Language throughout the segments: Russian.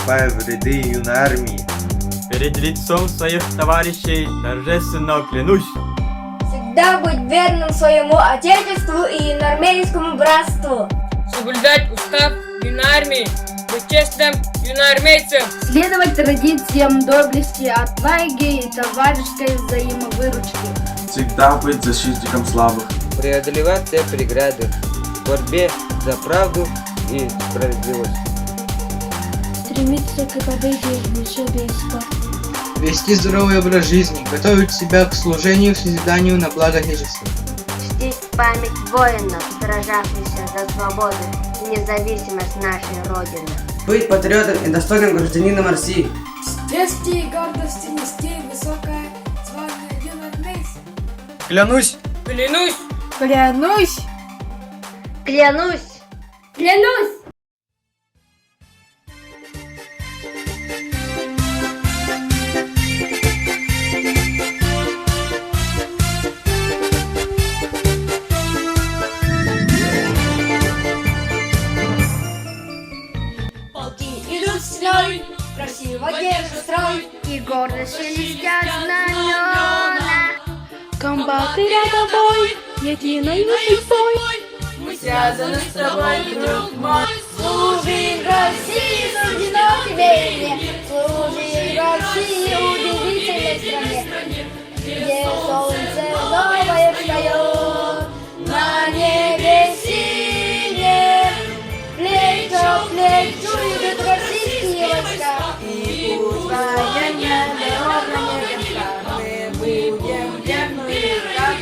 вступая в ряды юной армии. Перед лицом своих товарищей торжественно клянусь всегда быть верным своему отечеству и юноармейскому братству, соблюдать устав юной армии, быть честным юноармейцем, следовать традициям доблести, отваги и товарищеской взаимовыручки, всегда быть защитником слабых, преодолевать все преграды в борьбе за правду и справедливость, стремиться к победе в человечества, вести здоровый образ жизни, готовить себя к служению и созиданию на благо Отечества. Чтить память воинов, сражавшихся за свободу и независимость нашей Родины. Быть патриотом и достойным гражданином России. С честью и гордостью нести высокое звание юноармейца. клянусь, клянусь, Клянусь! клянусь, клянусь. Идут стеной, красиво держат строй, и гордо шелестят знамена. Комбаты рядовой, единой судьбой, мы связаны с тобой, друг мой. Служить России суждено тебе и мне, служить России удивительной стране, где солнце новое встает на небе синем. Плечо к плечу идут российские войска, и пусть военная дорога не легка. Мы будем верны, как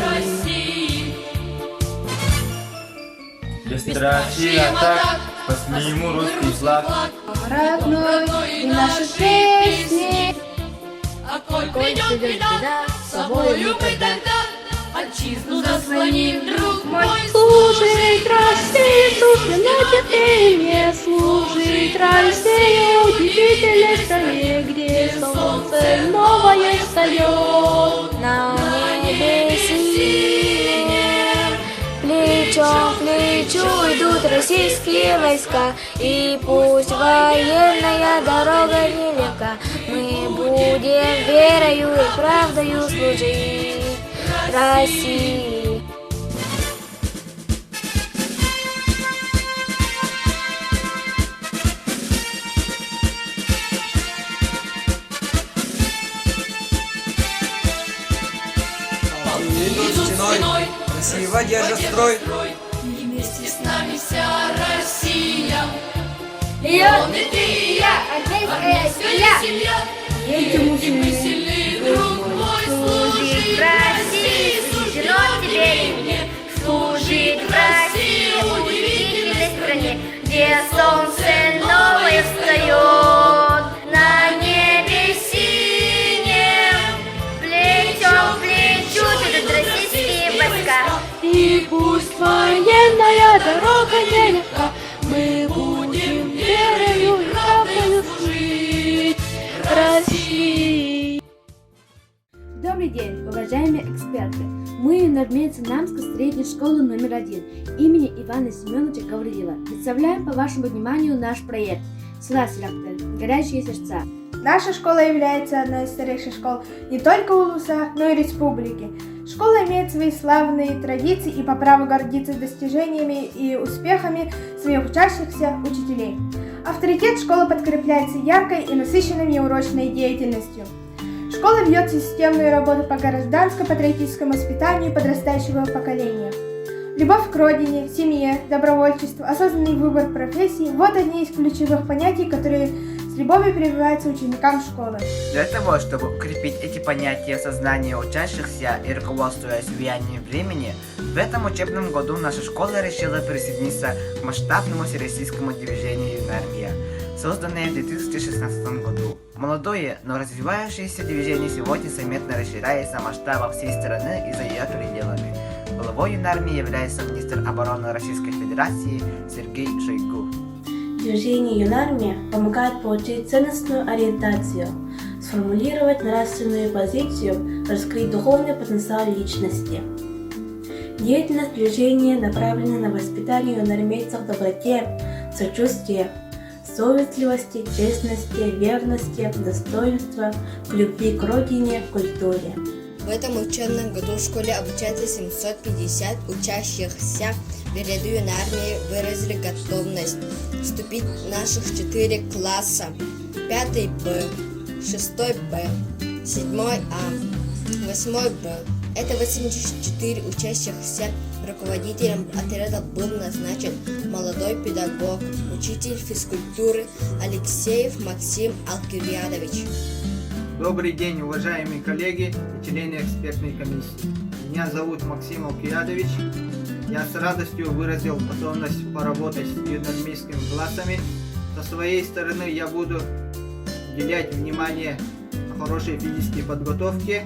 России. Без страхи и атак спасли ему русский флаг. родной и наши песни. А коль придет беда, с собой никогда отчизну заслоним, друг мой. Служить России, суждено тебе, служить России удивительной стране, где солнце новое встает на небе синем. Плечом к плечу идут российские войска, и пусть военная дорога нелегка, мы будем верою и правдою служить России. Идут стеной, красиво держат строй. Вместе с нами вся Россия. Леон и ты и я, армейская семья. Едем мы сильны, друг мой. Служить России суждено тебе и мне. Служить в России удивительной стране, где солнце новое встает на небе синем. Плечом к плечу идут российские войска, И пусть военная дорога нелегка, мы будем верою и правдою служить России. Добрый день, уважаемые эксперты! Мы, юноармейцы Намской средней школы номер 1 имени Ивана Семеновича Гаврилова, представляем по вашему вниманию наш проект «Селектор. Горящие сердца». Наша школа является одной из старейших школ не только Улуса, но и республики. Школа имеет свои славные традиции и по праву гордится достижениями и успехами своих учащихся учителей. Авторитет школы подкрепляется яркой и насыщенной неурочной деятельностью. Школа ведет системную работу по гражданско-патриотическому воспитанию подрастающего поколения. Любовь к родине, семье, добровольчеству, осознанный выбор профессии – вот одни из ключевых понятий, которые с любовью прививаются ученикам школы. Для того, чтобы укрепить эти понятия в сознании учащихся и руководствуясь влиянием времени, в этом учебном году наша школа решила присоединиться к масштабному всероссийскому движению «Юнармия», созданное в 2016 году. Молодое, но развивающееся движение сегодня заметно расширяется в масштабах всей страны и за ее пределами. Главой Юнармии является министр обороны Российской Федерации Сергей Шойгу. Движение Юнармия помогает получить ценностную ориентацию, сформулировать нравственную позицию, раскрыть духовный потенциал личности. Деятельность движения направлена на воспитание юноармейцев в доброте, сочувствия, совестливости, честности, верности, достоинства, к любви к родине, культуре. В этом учебном году в школе обучается 750 учащихся. В ряду юной армии выразили готовность вступить в наших 4 класса. 5 Б, 6 Б, 7 А, 8 Б. Это 84 учащихся. Руководителем отряда был назначен молодой педагог, учитель физкультуры Алексеев Максим Алкивиадович. Добрый день, уважаемые коллеги и члены экспертной комиссии. Меня зовут Максим Алкивиадович. Я с радостью выразил готовность поработать с юноармейскими классами. Со своей стороны я буду уделять внимание хорошей физической подготовке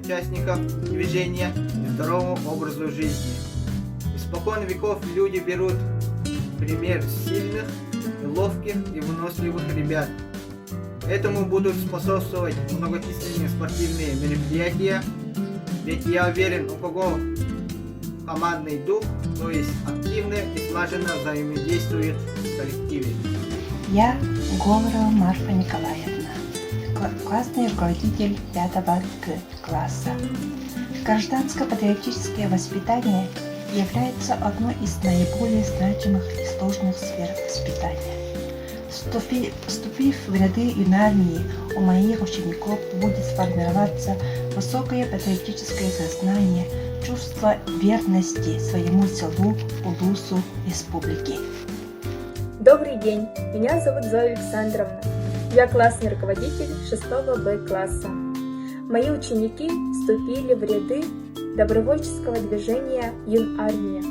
участников движения и здоровому образу жизни. Испокон веков люди берут пример сильных, ловких и выносливых ребят. Этому будут способствовать многочисленные спортивные мероприятия, ведь я уверен, у кого командный дух, то есть активно и слаженно взаимодействует в коллективе. Я Говорова Марфа Николаевна, классный руководитель 5 класса. Гражданско-патриотическое воспитание является одной из наиболее значимых и сложных сфер воспитания. Вступив в ряды юной армии, у моих учеников будет сформироваться высокое патриотическое сознание, чувство верности своему селу, улусу, республике. Добрый день, меня зовут Зоя Александровна. Я классный руководитель 6 Б класса. Мои ученики вступили в ряды добровольческого движения «Юнармия».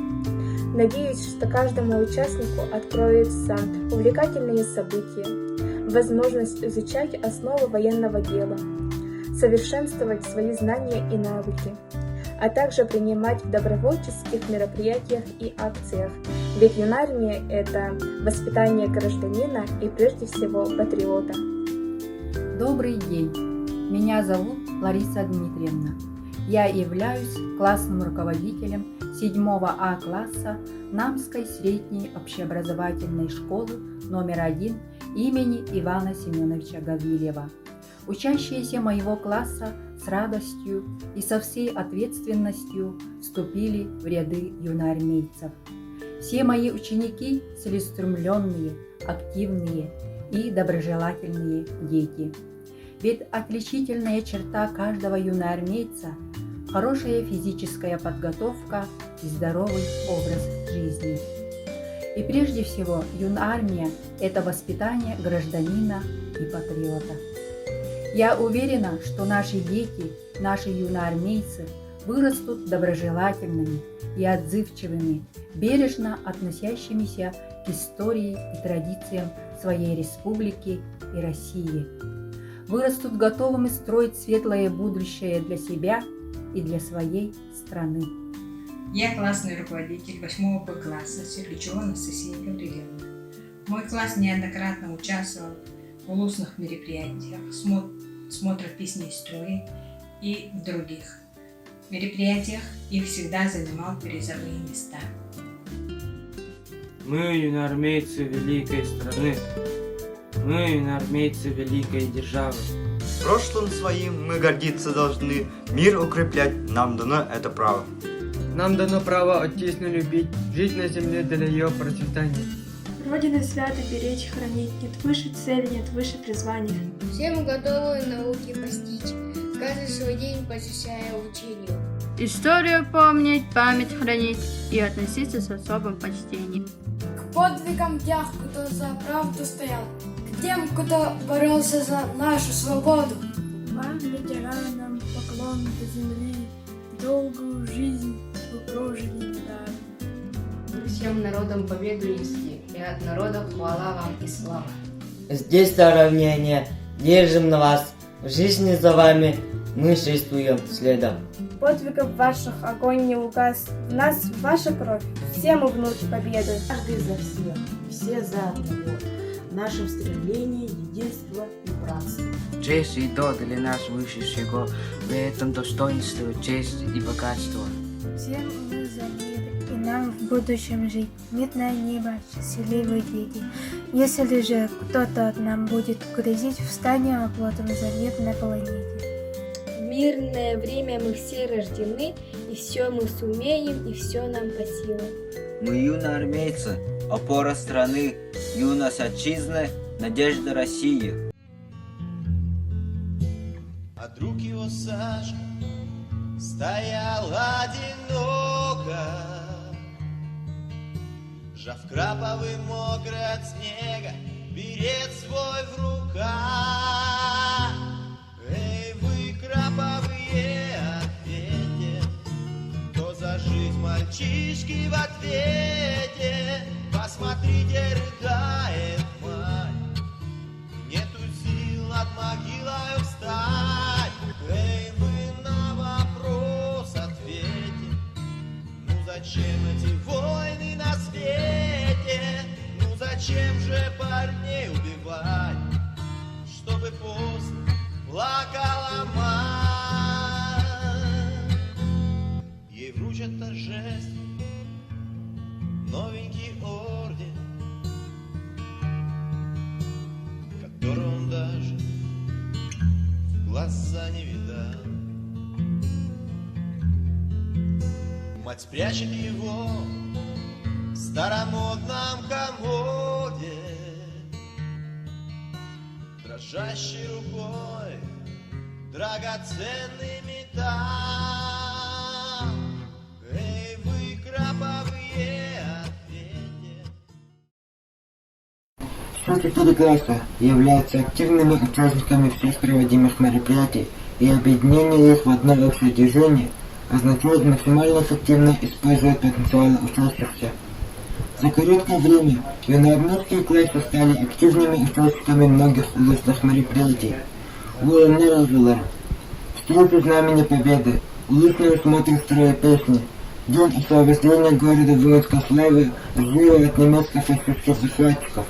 Надеюсь, что каждому участнику откроются увлекательные события, возможность изучать основы военного дела, совершенствовать свои знания и навыки, а также принимать в добровольческих мероприятиях и акциях, ведь юнармия – это воспитание гражданина и прежде всего патриота. Добрый день, меня зовут Лариса Дмитриевна. Я являюсь классным руководителем 7 А класса Намской средней общеобразовательной школы номер 1 имени Ивана Семеновича Гаврилева. Учащиеся моего класса с радостью и со всей ответственностью вступили в ряды юноармейцев. Все мои ученики целеустремленные, активные и доброжелательные дети. Ведь отличительная черта каждого юноармейца – хорошая физическая подготовка и здоровый образ жизни. И прежде всего, юнармия – это воспитание гражданина и патриота. Я уверена, что наши дети, наши юноармейцы вырастут доброжелательными и отзывчивыми, бережно относящимися к истории и традициям своей республики и России. Вырастут готовыми строить светлое будущее для себя и для своей страны. Я классный руководитель 8 Б класса Сергичева Анастасия Гаврилевна. Мой класс неоднократно участвовал в улусных мероприятиях, смотрах песни и строя и в других мероприятиях и всегда занимал призовые места. Мы юноармейцы великой страны, мы юноармейцы великой державы. Прошлым своим мы гордиться должны, мир укреплять, нам дано это право. Нам дано право отечественно любить, жить на земле для ее процветания. Родину свято беречь, хранить, нет выше цели, нет выше призвания. Все мы готовы науки постичь, каждый свой день посвящая учению. Историю помнить, память хранить и относиться с особым почтением. К подвигам тех, кто за правду стоял, к тем, кто боролся за нашу свободу. Вам, ветеранам, поклон до земли, долгую жизнь вы прожили недаром. Всем народам победу нести, и от народа хвала вам и слава. Здесь равнение, держим на вас, в жизни за вами мы шествуем следом. Подвигов ваших огонь не угас, в нас ваша кровь, все мы внуки победы. Каждый за всех, все за одного. В нашем стремлении единство и братство. Честь и до для нас выше всего, в этом достоинство, честь и богатство. Все мы за мир и нам в будущем жить. Мирное небо, счастливые дети. Если же кто-то нам будет грозить, встанем оплотом за мир на планете. В мирное время мы все рождены, и все мы сумеем, и все нам по силам. Мы юноармейцы, опора страны, юность отчизны, надежда России. А друг его Сашка стоял одиноко, сжав краповый мокрый от снега берет свой в руках. Эй, вы, краповые, ответьте, кто за жизнь мальчишки в ответе? Посмотрите, рыдает мать, нету сил над могилой встать. Эй, вы, на вопрос ответьте, ну зачем эти войны на свете? Ну зачем же парней убивать, чтобы после плакала мать? Ей вручат торжественно новенький орден, которого он даже в глаза не видал. Мать спрячет его в старомодном комоде, дрожащей рукой драгоценный металл. Эй, вы, краповые, ответьте. Все 4 класса являются активными участниками всех проводимых мероприятий, и объединение их в одно общее движение означает максимально эффективно использовать потенциал участников. За короткое время юноармейские классы стали активными участниками многих уличных мероприятий. Уэлл-Нелвиллер, встреча Знамени Победы, уличные смотры строя песни, день освобождения города воинской славы, взрыва от немецких фашистских захватчиков,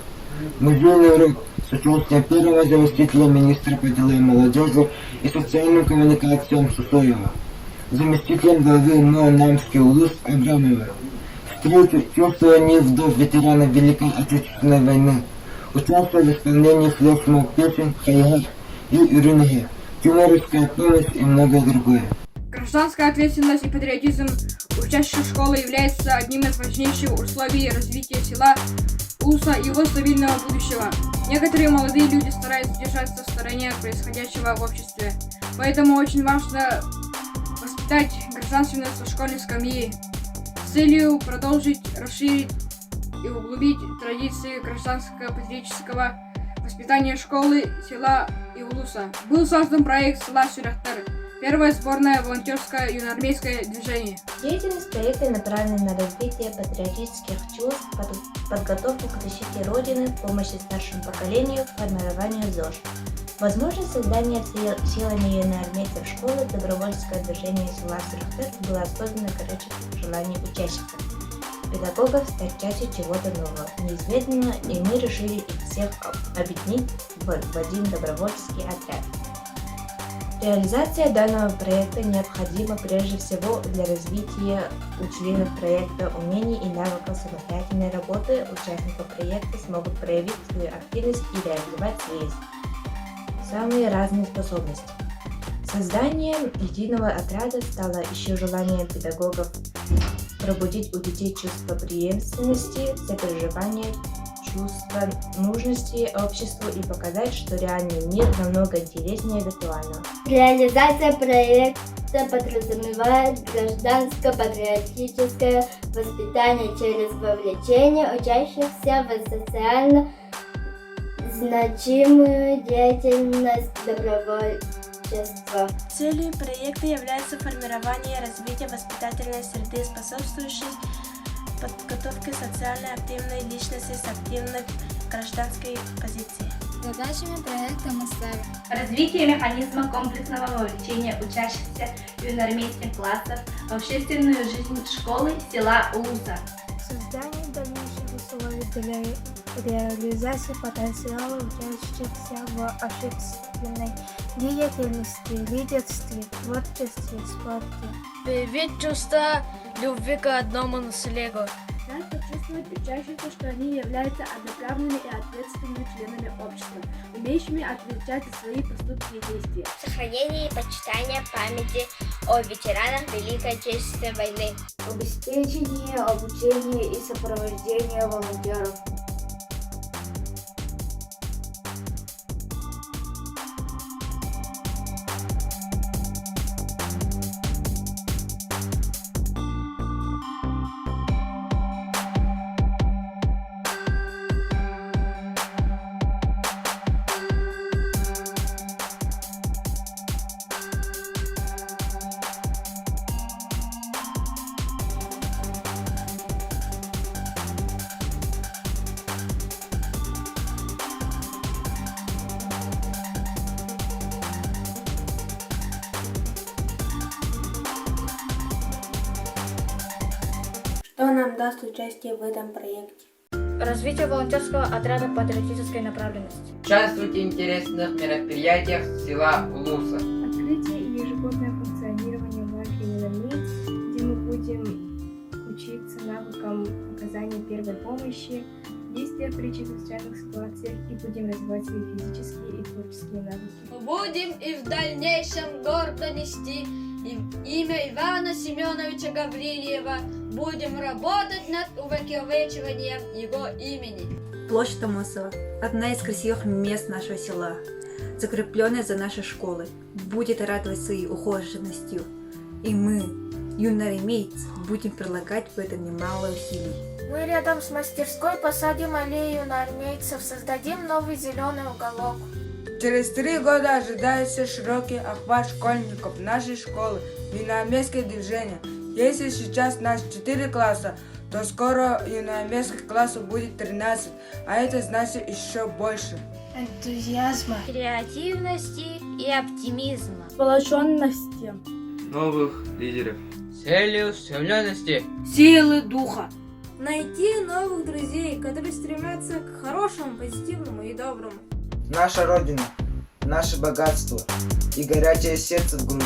музейный урок с участием первого заместителя министра по делам молодежи и социальным коммуникациям Сусоева, заместителем главы МО Намский УЛУС Абрамова, встречу чувствования вдов ветеранов Великой Отечественной войны, участвовал в исполнении флешмоб песен «Хайгар» и «Юринге», «Тюморская помощь» и многое другое. Гражданская ответственность и патриотизм учащихся школы является одним из важнейших условий развития села Улуса и его стабильного будущего. Некоторые молодые люди стараются держаться в стороне от происходящего в обществе, поэтому очень важно воспитать гражданственность со школьной скамьи с целью продолжить, расширить и углубить традиции гражданско-патриотического воспитания школы села Иулуса. Был создан проект села Ширахтар, первое сборное волонтерское юноармейское движение. Деятельность проекта направлена на развитие патриотических чувств, подготовку к защите Родины, помощи старшему поколению, формированию ЗОЖ. Возможность создания силами юноармейцев школы добровольческое движение села Ширахтар было создано по желанию учащихся, педагогов стать частью чего-то нового, неизведанного, и мы решили их всех объединить в один добровольческий отряд. Реализация данного проекта необходима прежде всего для развития у членов проекта умений и навыков самостоятельной работы. Участники проекта смогут проявить свою активность и реализовать свои самые разные способности. Созданием единого отряда стало еще желание педагогов пробудить у детей чувство преемственности, сопереживания, чувство нужности обществу и показать, что реальный мир намного интереснее виртуального. Реализация проекта подразумевает гражданско-патриотическое воспитание через вовлечение учащихся в социально значимую деятельность добровольчества. Целью проекта является формирование и развитие воспитательной среды, способствующей подготовке социально активной личности с активной гражданской позицией. Задачами проекта мы ставим развитие механизма комплексного вовлечения учащихся юноармейских классов в общественную жизнь школы села Улуса. Создание дальнейших условий для реализации потенциала учащихся в общественной деятельности, лидерстве, творчестве, спорте. Привить чувство любви к одному наследию. Надо почувствовать учащихся, что они являются одноправными и ответственными членами общества, умеющими отвечать за свои поступки и действия. Сохранение и почитание памяти о ветеранах Великой Отечественной войны. Обеспечение, обучение и сопровождение волонтеров. Что нам даст участие в этом проекте? Развитие волонтерского отряда патриотической направленности. Участвовать в интересных мероприятиях села Улуса. Открытие и ежегодное функционирование лагеря «Юнармеец», где мы будем учиться навыкам оказания первой помощи, действия при чрезвычайных ситуациях и будем развивать свои физические и творческие навыки. Мы будем и в дальнейшем гордо нести имя Ивана Семеновича Гаврилиева. Будем работать над увековечиванием его имени. Площадь Томасова – одна из красивых мест нашего села, закрепленная за нашей школой, будет радовать своей ухоженностью. И мы, юнармейцы, будем прилагать в этом немало усилий. Мы рядом с мастерской посадим аллею юнармейцев, создадим новый зеленый уголок. Через 3 года ожидается широкий охват школьников нашей школы в юноармейское движение. Если сейчас нас 4 класса, то скоро юноармейских классов будет 13, а это значит еще больше. Энтузиазма, Креативности и оптимизма. сплоченности, Новых лидеров. Целеустремленности. Силы духа. найти новых друзей, которые стремятся к хорошему, позитивному и доброму. Наша Родина, наше богатство и горячее сердце в груди.